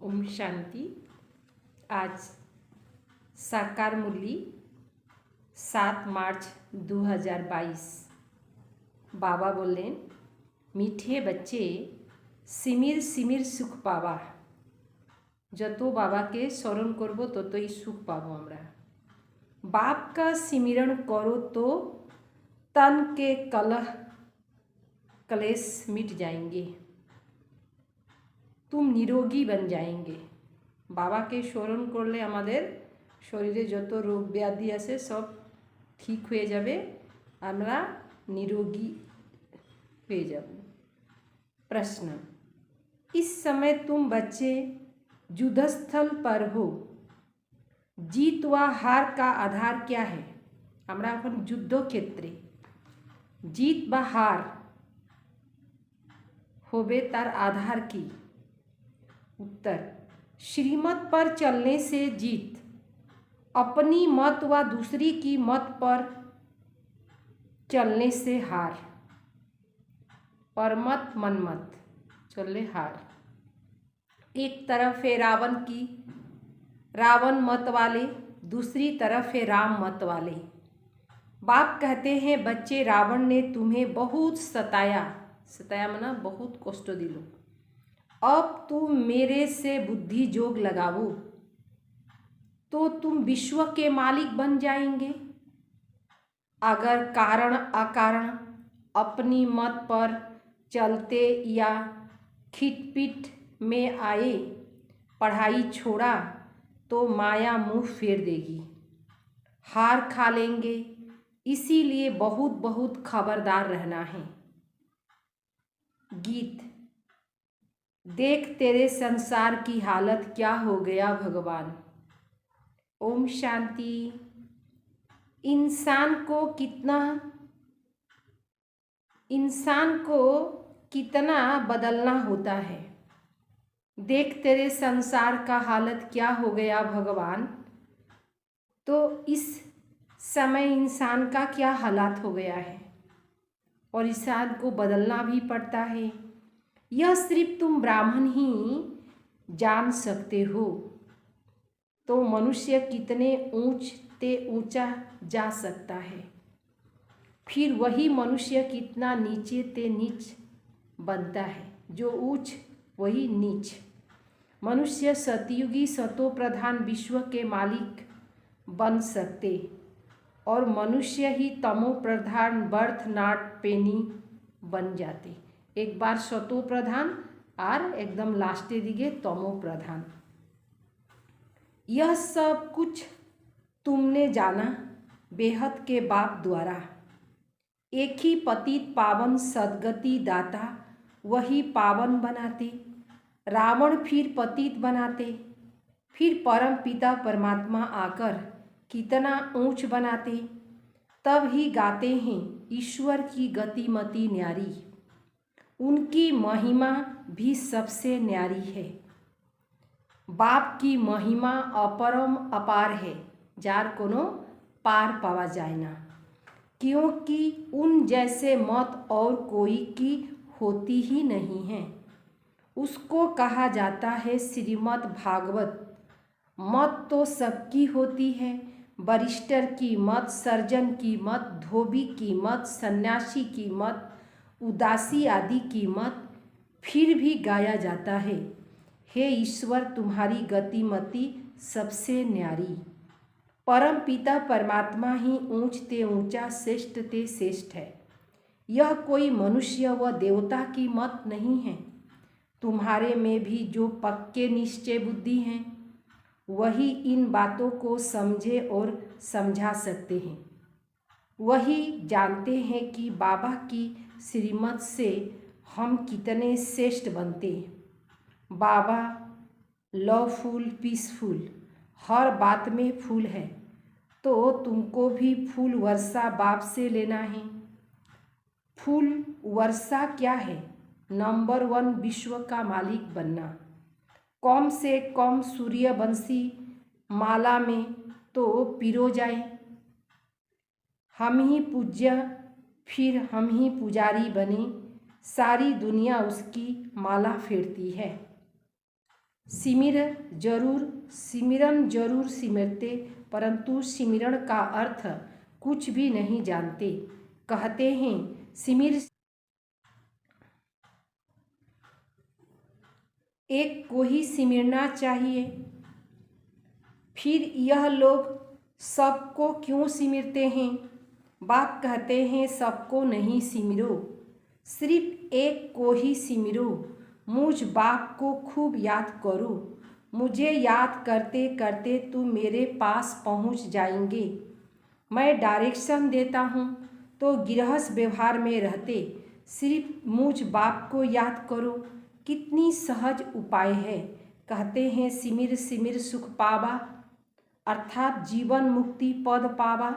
ओम शांति। आज साकार मुरली 7 मार्च 2022। बाबा बोलें, मीठे बच्चे सिमिर सिमिर सुख पावा। जतो बाबा के स्मरण करबो ततई सुख पाबो। हमरा बाप का सिमरण करो तो तन के कलह कलेश मिट जाएंगे, तुम निरोगी बन जाएंगे। बाबा के स्मरण करले आमादेर शरीरे जतो रोग व्याधि आछे सब ठीक हो जाबे, आमरा निरोगी हो जाबो। प्रश्न, इस समय तुम बच्चे युद्धस्थल पर हो, जीत व हार का आधार क्या है? আমরা এখন যুদ্ধক্ষেত্রে, जीत বা हार होबे तार आधार की? उत्तर, श्रीमत पर चलने से जीत, अपनी मत व दूसरी की मत पर चलने से हार। परमत मनमत चले हार। एक तरफ है रावण की रावण मत वाले, दूसरी तरफ है राम मत वाले। बाप कहते हैं, बच्चे रावण ने तुम्हें बहुत सताया, सताया मना बहुत कष्ट दिलो। अब तुम मेरे से बुद्धि जोग लगाओ तो तुम विश्व के मालिक बन जाएंगे। अगर कारण अकारण अपनी मत पर चलते या खिटपिट में आए, पढ़ाई छोड़ा तो माया मुंह फेर देगी, हार खा लेंगे। इसीलिए बहुत बहुत खबरदार रहना है। गीत, देख तेरे संसार की हालत क्या हो गया भगवान। ओम शांति। इंसान को कितना बदलना होता है। देख तेरे संसार का हालत क्या हो गया भगवान। तो इस समय इंसान का क्या हालात हो गया है और इंसान को बदलना भी पड़ता है। यह सिर्फ तुम ब्राह्मण ही जान सकते हो। तो मनुष्य कितने ऊंचते ऊंचा जा सकता है, फिर वही मनुष्य कितना नीचे ते नीच बनता है। जो ऊंच वही नीच। मनुष्य सतयुगी सतो प्रधान विश्व के मालिक बन सकते और मनुष्य ही तमो प्रधान बर्थ नाट पेनी बन जाते। एक बार सतो प्रधान और एकदम लास्टे दिगे तमो प्रधान। यह सब कुछ तुमने जाना बेहद के बाप द्वारा। एक ही पतित पावन सदगति दाता वही पावन बनाते। रावण फिर पतित बनाते, फिर परम पिता परमात्मा आकर कितना ऊंच बनाते। तब ही गाते हैं ईश्वर की गतिमति न्यारी, उनकी महिमा भी सबसे न्यारी है। बाप की महिमा अपरम अपार है, जार कोनो पार पावा जाए ना। क्योंकि उन जैसे मत और कोई की होती ही नहीं है। उसको कहा जाता है श्रीमद् भागवत। मत तो सबकी होती है, वरिष्ठर की मत, सर्जन की मत, धोबी की मत, सन्यासी की मत, उदासी आदि की मत। फिर भी गाया जाता है, हे ईश्वर तुम्हारी गतिमति सबसे न्यारी। परम पिता परमात्मा ही ऊंचते ऊंचा श्रेष्ठ ते श्रेष्ठ है। यह कोई मनुष्य व देवता की मत नहीं है। तुम्हारे में भी जो पक्के निश्चय बुद्धि हैं वही इन बातों को समझे और समझा सकते हैं। वही जानते हैं कि बाबा की श्रीमत से हम कितने श्रेष्ठ बनते। बाबा लवफुल पीसफुल, हर बात में फूल है, तो तुमको भी फूल वर्षा बाप से लेना है। फूल वर्षा क्या है? नंबर 1 विश्व का मालिक बनना। कम से कम सूर्यवंशी माला में तो पिरो जाए। हम ही पूज्य फिर हम ही पुजारी बने, सारी दुनिया उसकी माला फेरती है। सिमरन जरूर सिमरते, परंतु सिमरन का अर्थ कुछ भी नहीं जानते। कहते हैं सिमर एक को ही सिमरना चाहिए। फिर यह लोग सबको क्यों सिमरते हैं? बाप कहते हैं सबको नहीं सिमरो, सिर्फ एक को ही सिमरो। मुझ बाप को खूब याद करो। मुझे याद करते करते तुम मेरे पास पहुंच जाएंगे। मैं डायरेक्शन देता हूं तो गृहस्थ व्यवहार में रहते सिर्फ मुझ बाप को याद करो। कितनी सहज उपाय है। कहते हैं सिमिर सिमिर सुख पावा, अर्थात जीवन मुक्ति पद पावा।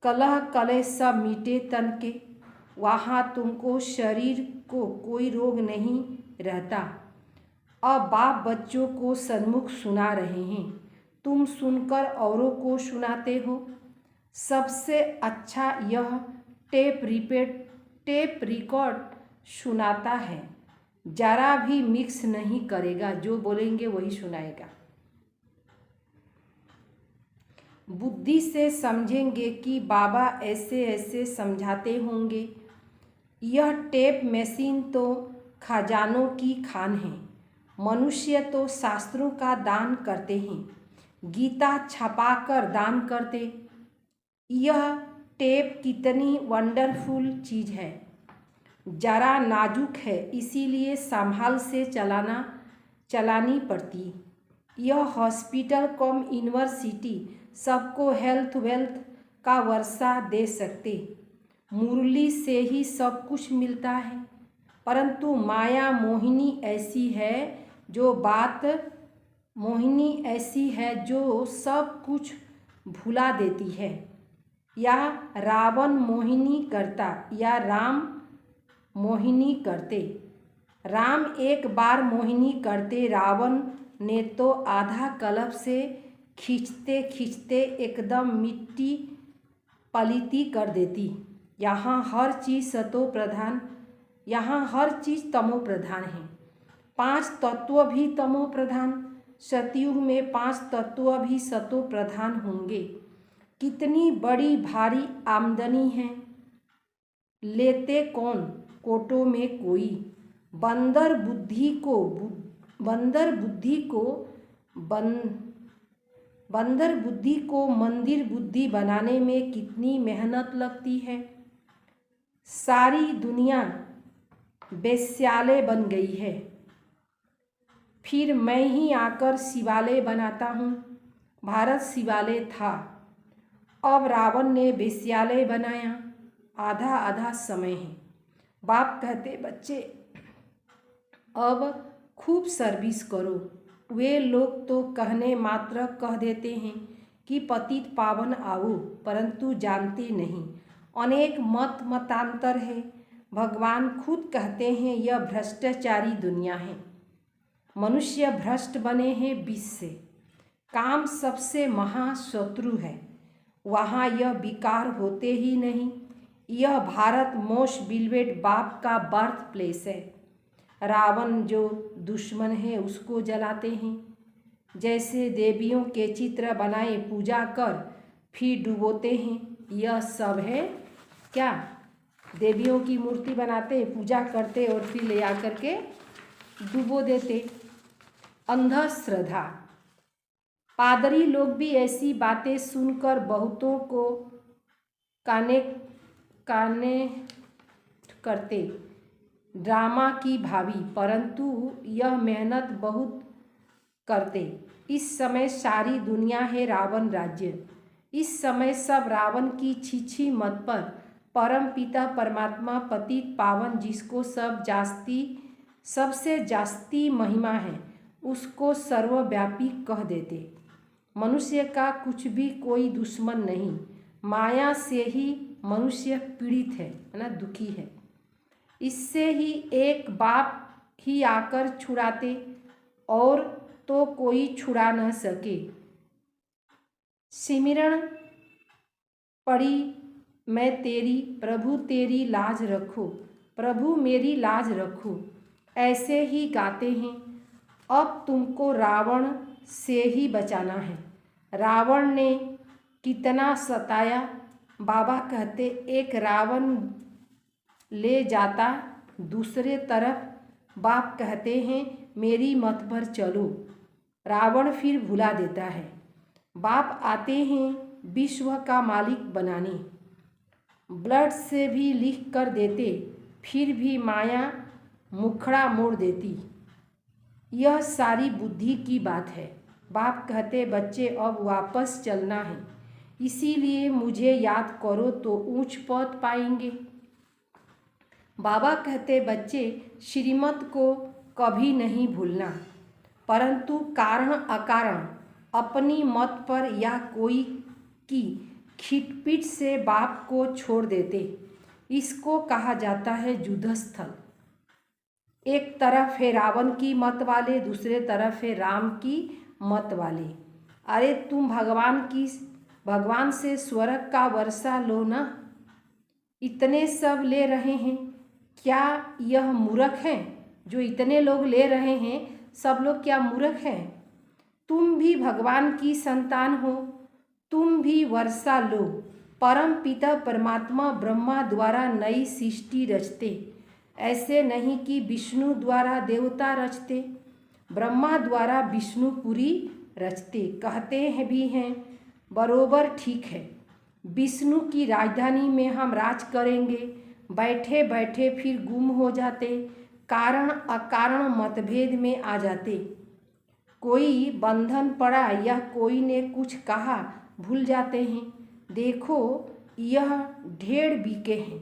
कलह कलेश सब मिटे तन के, वहाँ तुमको शरीर को कोई रोग नहीं रहता। अब बाप बच्चों को सन्मुख सुना रहे हैं, तुम सुनकर औरों को सुनाते हो। सबसे अच्छा यह टेप रिकॉर्ड सुनाता है, जरा भी मिक्स नहीं करेगा, जो बोलेंगे वही सुनाएगा। बुद्धि से समझेंगे कि बाबा ऐसे ऐसे समझाते होंगे। यह टेप मशीन तो खजानों की खान है। मनुष्य तो शास्त्रों का दान करते हैं, गीता छपाकर दान करते। यह टेप कितनी वंडरफुल चीज़ है, जरा नाजुक है, इसीलिए संभाल से चलानी पड़ती। यह हॉस्पिटल कम यूनिवर्सिटी सबको हेल्थ वेल्थ का वर्षा दे सकते। मुरली से ही सब कुछ मिलता है, परंतु माया मोहिनी ऐसी है जो सब कुछ भुला देती है। या रावण मोहिनी करता या राम मोहिनी करते। राम एक बार मोहिनी करते, रावण ने तो आधा कल्प से खींचते खींचते एकदम मिट्टी पलीती कर देती। यहाँ हर चीज़ तमो प्रधान है। 5 तत्व भी तमो प्रधान, सतयुग में 5 तत्व भी सतो प्रधान होंगे। कितनी बड़ी भारी आमदनी है, लेते कौन कोटों में कोई। बंदर बुद्धि को मंदिर बुद्धि बनाने में कितनी मेहनत लगती है। सारी दुनिया वेश्यालय बन गई है, फिर मैं ही आकर शिवालय बनाता हूँ। भारत शिवालय था, अब रावण ने वेश्यालय बनाया। आधा आधा समय है। बाप कहते बच्चे अब खूब सर्विस करो। वे लोग तो कहने मात्र कह देते हैं कि पतित पावन आओ, परंतु जानते नहीं। अनेक मतांतर है। भगवान खुद कहते हैं यह भ्रष्टाचारी दुनिया है। मनुष्य भ्रष्ट बने हैं विष से। काम सबसे महाशत्रु है, वहाँ यह विकार होते ही नहीं। यह भारत मोस्ट बिलवेड बाप का बर्थ प्लेस है। रावण जो दुश्मन है उसको जलाते हैं। जैसे देवियों के चित्र बनाए पूजा कर फिर डुबोते हैं। यह सब है क्या? देवियों की मूर्ति बनाते, पूजा करते और फिर ले आकर के डुबो देते। अंधश्रद्धा। पादरी लोग भी ऐसी बातें सुनकर बहुतों को काने करते, ड्रामा की भावी, परंतु यह मेहनत बहुत करते। इस समय सारी दुनिया है रावण राज्य। इस समय सब रावण की छीछी मत पर परम पिता परमात्मा पतित पावन, जिसको सबसे जास्ती महिमा है, उसको सर्वव्यापी कह देते। मनुष्य का कुछ भी कोई दुश्मन नहीं। माया से ही मनुष्य पीड़ित है ना, दुखी है। इससे ही एक बाप ही आकर छुड़ाते, और तो कोई छुड़ा न सके। सिमरन पड़ी मैं तेरी, प्रभु तेरी लाज रखो, प्रभु मेरी लाज रखो, ऐसे ही गाते हैं। अब तुमको रावण से ही बचाना है। रावण ने कितना सताया। बाबा कहते एक रावण ले जाता दूसरे तरफ। बाप कहते हैं मेरी मत पर चलो। रावण फिर भुला देता है। बाप आते हैं विश्व का मालिक बनाने। ब्लड से भी लिख कर देते, फिर भी माया मुखड़ा मोड़ देती। यह सारी बुद्धि की बात है। बाप कहते बच्चे अब वापस चलना है, इसीलिए मुझे याद करो तो ऊंच पद पाएंगे। बाबा कहते बच्चे श्रीमत को कभी नहीं भूलना, परंतु कारण अकारण अपनी मत पर या कोई की खिटपिट से बाप को छोड़ देते। इसको कहा जाता है युद्ध स्थल। एक तरफ है रावण की मत वाले, दूसरे तरफ है राम की मत वाले। अरे तुम भगवान से स्वर्ग का वर्षा लो ना, इतने सब ले रहे हैं। क्या यह मूर्ख हैं? जो इतने लोग ले रहे हैं सब लोग क्या मूर्ख हैं? तुम भी भगवान की संतान हो, तुम भी वर्षा लो। परम पिता परमात्मा ब्रह्मा द्वारा नई सृष्टि रचते, ऐसे नहीं कि विष्णु द्वारा देवता रचते, ब्रह्मा द्वारा विष्णुपुरी रचते। कहते हैं भी हैं बरोबर ठीक है। विष्णु की राजधानी में हम राज करेंगे, बैठे बैठे फिर गुम हो जाते, कारण अकारण मतभेद में आ जाते। कोई बंधन पड़ा या कोई ने कुछ कहा भूल जाते हैं। देखो यह ढेर बीके हैं।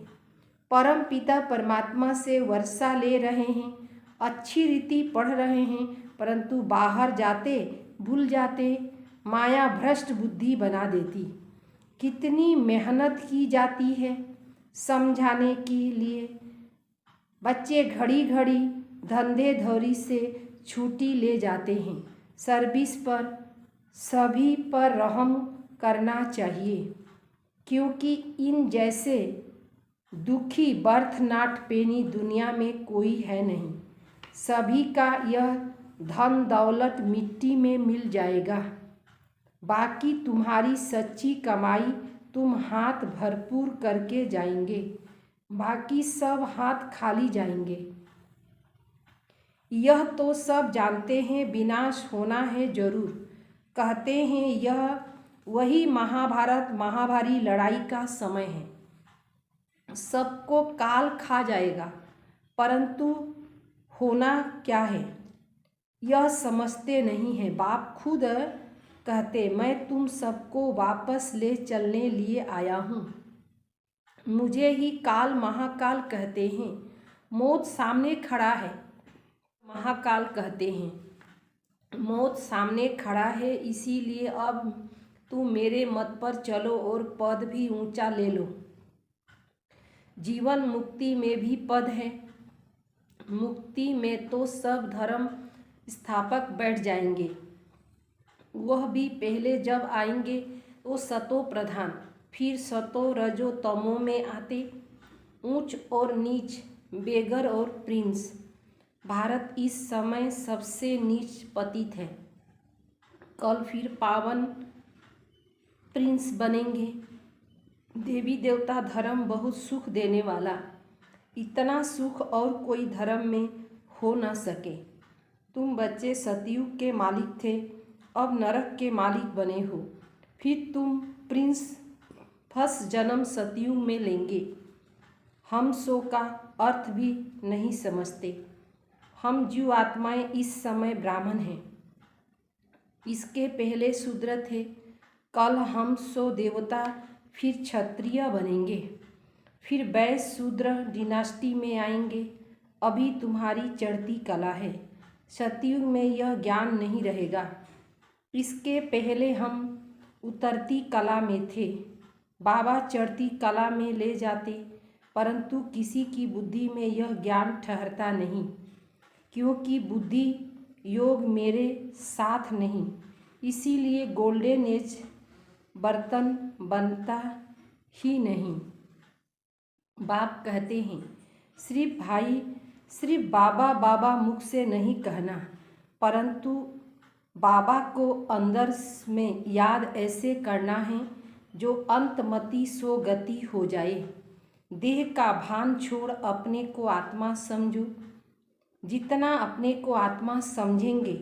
परम पिता परमात्मा से वर्षा ले रहे हैं, अच्छी रीति पढ़ रहे हैं, परंतु बाहर जाते भूल जाते। माया भ्रष्ट बुद्धि बना देती। कितनी मेहनत की जाती है समझाने के लिए। बच्चे घड़ी घड़ी धंधे धौरी से छुट्टी ले जाते हैं। सर्विस पर सभी पर रहम करना चाहिए, क्योंकि इन जैसे दुखी बर्थ नाट पेनी दुनिया में कोई है नहीं। सभी का यह धन दौलत मिट्टी में मिल जाएगा। बाकी तुम्हारी सच्ची कमाई तुम हाथ भरपूर करके जाएंगे, बाकी सब हाथ खाली जाएंगे। यह तो सब जानते हैं विनाश होना है जरूर। कहते हैं यह वही महाभारत महाभारी लड़ाई का समय है। सबको काल खा जाएगा, परंतु होना क्या है यह समझते नहीं है। बाप खुद कहते मैं तुम सबको वापस ले चलने लिए आया हूँ। मुझे ही काल महाकाल कहते हैं। मौत सामने खड़ा है, महाकाल कहते हैं। मौत सामने खड़ा है, इसीलिए अब तुम मेरे मत पर चलो और पद भी ऊंचा ले लो। जीवन मुक्ति में भी पद है। मुक्ति में तो सब धर्म स्थापक बैठ जाएंगे, वह भी पहले जब आएंगे वो सतो प्रधान, फिर सतो रजो तमो में आते, ऊंच और नीच, बेगर और प्रिंस। भारत इस समय सबसे नीच पतित है, कल फिर पावन प्रिंस बनेंगे। देवी देवता धर्म बहुत सुख देने वाला, इतना सुख और कोई धर्म में हो न सके। तुम बच्चे सतयुग के मालिक थे, अब नरक के मालिक बने हो। फिर तुम प्रिंस फर्स्ट जन्म सतयुग में लेंगे। हम सो का अर्थ भी नहीं समझते। हम जीव आत्माएं इस समय ब्राह्मण हैं, इसके पहले शूद्र थे। कल हम सो देवता, फिर क्षत्रिय बनेंगे, फिर वैश्य शूद्र डिनास्टी में आएंगे। अभी तुम्हारी चढ़ती कला है, सतयुग में यह ज्ञान नहीं रहेगा। इसके पहले हम उतरती कला में थे। बाबा चढ़ती कला में ले जाते, परंतु किसी की बुद्धि में यह ज्ञान ठहरता नहीं, क्योंकि बुद्धि योग मेरे साथ नहीं। इसीलिए गोल्डन एज बर्तन बनता ही नहीं। बाप कहते हैं सिर्फ भाई सिर्फ बाबा बाबा मुख से नहीं कहना, परंतु बाबा को अंदर में याद ऐसे करना है जो अंतमति सो गति हो जाए। देह का भान छोड़ अपने को आत्मा समझो। जितना अपने को आत्मा समझेंगे,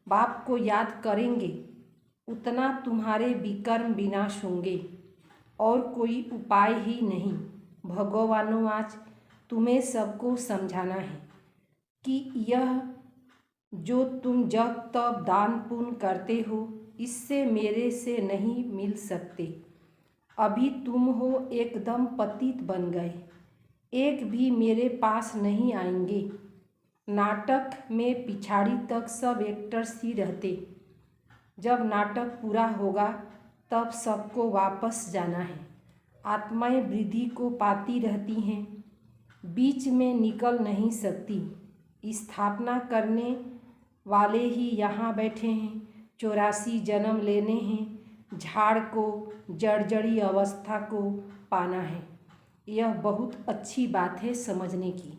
बाप को याद करेंगे, उतना तुम्हारे विकर्म विनाश होंगे। और कोई उपाय ही नहीं। भगवानों, आज तुम्हें सबको समझाना है कि यह जो तुम जब तब दान पुण्य करते हो, इससे मेरे से नहीं मिल सकते। अभी तुम हो एकदम पतित बन गए, एक भी मेरे पास नहीं आएंगे। नाटक में पिछाड़ी तक सब एक्टर्स ही रहते। जब नाटक पूरा होगा तब सबको वापस जाना है। आत्माएं वृद्धि को पाती रहती हैं, बीच में निकल नहीं सकती। स्थापना करने वाले ही यहाँ बैठे हैं। 84 जन्म लेने हैं, झाड़ को जर्जरी अवस्था को पाना है। यह बहुत अच्छी बात है समझने की।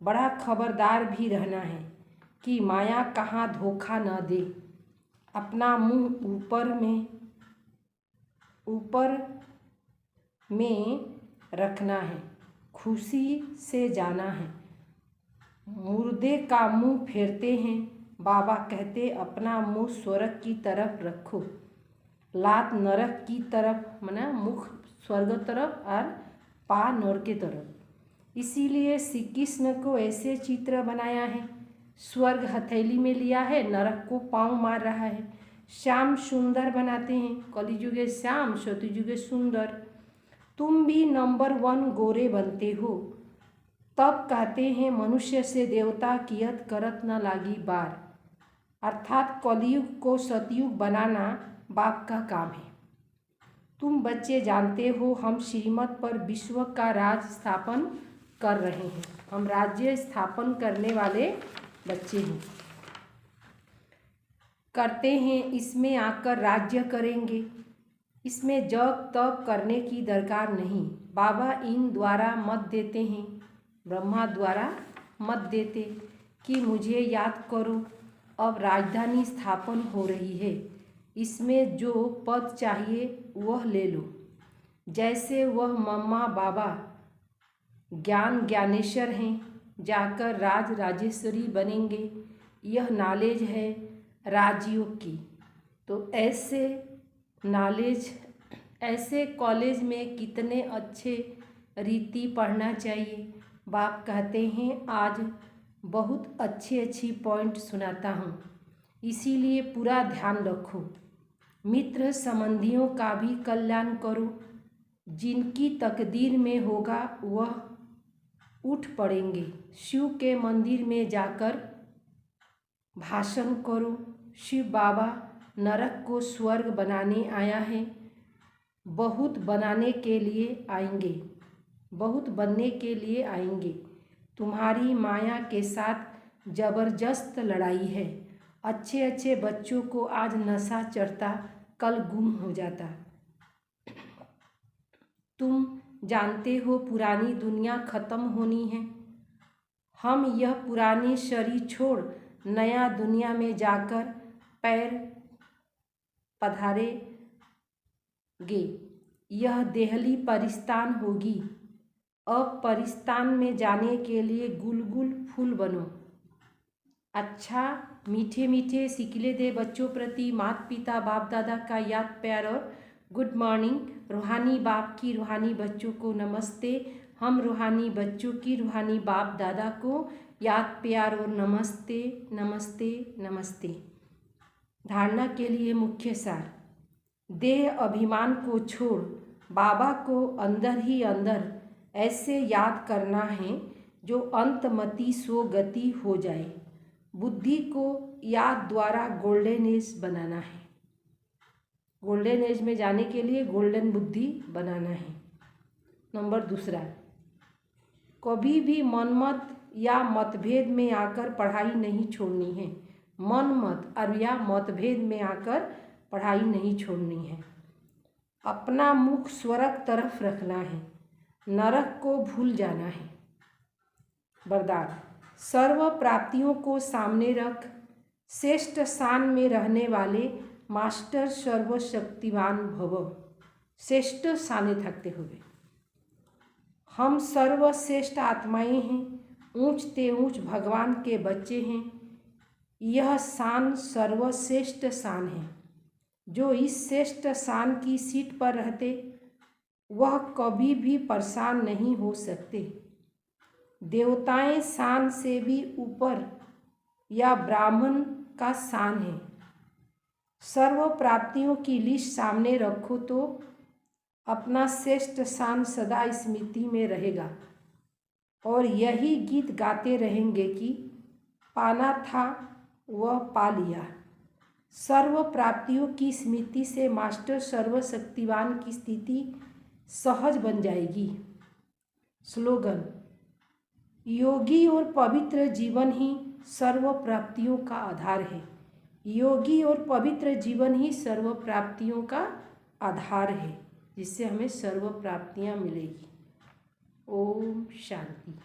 बड़ा खबरदार भी रहना है कि माया कहाँ धोखा न दे। अपना मुंह ऊपर में रखना है, खुशी से जाना है। मुर्दे का मुंह फेरते हैं। बाबा कहते अपना मुंह स्वर्ग की तरफ रखो, लात नरक की तरफ, माना मुख स्वर्ग तरफ और पा नर के तरफ। इसीलिए श्री कृष्ण को ऐसे चित्र बनाया है। स्वर्ग हथेली में लिया है, नरक को पाँव मार रहा है। श्याम सुंदर बनाते हैं, कलिजुगे श्याम सतयुगे सुंदर। तुम भी नंबर 1 गोरे बनते हो, तब कहते हैं मनुष्य से देवता कियत करत न लागी बार। अर्थात कलयुग को सतयुग बनाना बाप का काम है। तुम बच्चे जानते हो हम श्रीमत पर विश्व का राज स्थापन कर रहे हैं। हम राज्य स्थापन करने वाले बच्चे हैं, करते हैं। इसमें आकर राज्य करेंगे। इसमें जब तब करने की दरकार नहीं। बाबा इन द्वारा मत देते हैं, ब्रह्मा द्वारा मत देते कि मुझे याद करो। अब राजधानी स्थापन हो रही है, इसमें जो पद चाहिए वह ले लो। जैसे वह मम्मा बाबा ज्ञान ज्ञानेश्वर हैं, जाकर राज राजेश्वरी बनेंगे। यह नॉलेज है राजयोग की। तो ऐसे नॉलेज, ऐसे कॉलेज में कितने अच्छे रीति पढ़ना चाहिए। बाप कहते हैं आज बहुत अच्छी पॉइंट सुनाता हूँ, इसीलिए पूरा ध्यान रखो। मित्र संबंधियों का भी कल्याण करो। जिनकी तकदीर में होगा वह उठ पड़ेंगे। शिव के मंदिर में जाकर भाषण करो। शिव बाबा नरक को स्वर्ग बनाने आया है। बहुत बनाने के लिए आएंगे, बहुत बनने के लिए आएंगे। तुम्हारी माया के साथ जबरदस्त लड़ाई है। अच्छे बच्चों को आज नशा चढ़ता, कल गुम हो जाता। तुम जानते हो पुरानी दुनिया खत्म होनी है। हम यह पुरानी शरीर छोड़ नया दुनिया में जाकर पैर पधारेंगे। यह देहली परिस्तान होगी। अब परिस्तान में जाने के लिए गुलगुल फूल बनो। अच्छा मीठे मीठे सिकले दे बच्चों प्रति माता पिता बाप दादा का याद प्यार और गुड मॉर्निंग। रूहानी बाप की रूहानी बच्चों को नमस्ते। हम रूहानी बच्चों की रूहानी बाप दादा को याद प्यार और नमस्ते नमस्ते नमस्ते। धारणा के लिए मुख्य सार। देह अभिमान को छोड़ बाबा को अंदर ही अंदर ऐसे याद करना है जो अंतमति सो गति हो जाए। बुद्धि को याद द्वारा गोल्डन एज बनाना है। गोल्डन एज में जाने के लिए गोल्डन बुद्धि बनाना है। नंबर 2, कभी भी मनमत या मतभेद में आकर पढ़ाई नहीं छोड़नी है। मनमत और या मतभेद में आकर पढ़ाई नहीं छोड़नी है। अपना मुख स्वर्ग तरफ रखना है, नरक को भूल जाना है। वरदान। सर्व प्राप्तियों को सामने रख श्रेष्ठ स्थान में रहने वाले मास्टर सर्वशक्तिवान भव। श्रेष्ठ स्थाने थकते हुए हम सर्वश्रेष्ठ आत्माएं हैं, ऊंच ते ऊंच भगवान के बच्चे हैं। यह शान सर्वश्रेष्ठ शान है। जो इस श्रेष्ठ शान की सीट पर रहते वह कभी भी परेशान नहीं हो सकते। देवताएं शान से भी ऊपर या ब्राह्मण का शान है। सर्व प्राप्तियों की लिस्ट सामने रखो तो अपना श्रेष्ठ शान सदा स्मृति में रहेगा और यही गीत गाते रहेंगे कि पाना था वह पा लिया। सर्व प्राप्तियों की स्मृति से मास्टर सर्वशक्तिवान की स्थिति सहज बन जाएगी। स्लोगन: योगी और पवित्र जीवन ही सर्व प्राप्तियों का आधार है। योगी और पवित्र जीवन ही सर्व प्राप्तियों का आधार है, जिससे हमें सर्व प्राप्तियां मिलेगी। ओम शांति।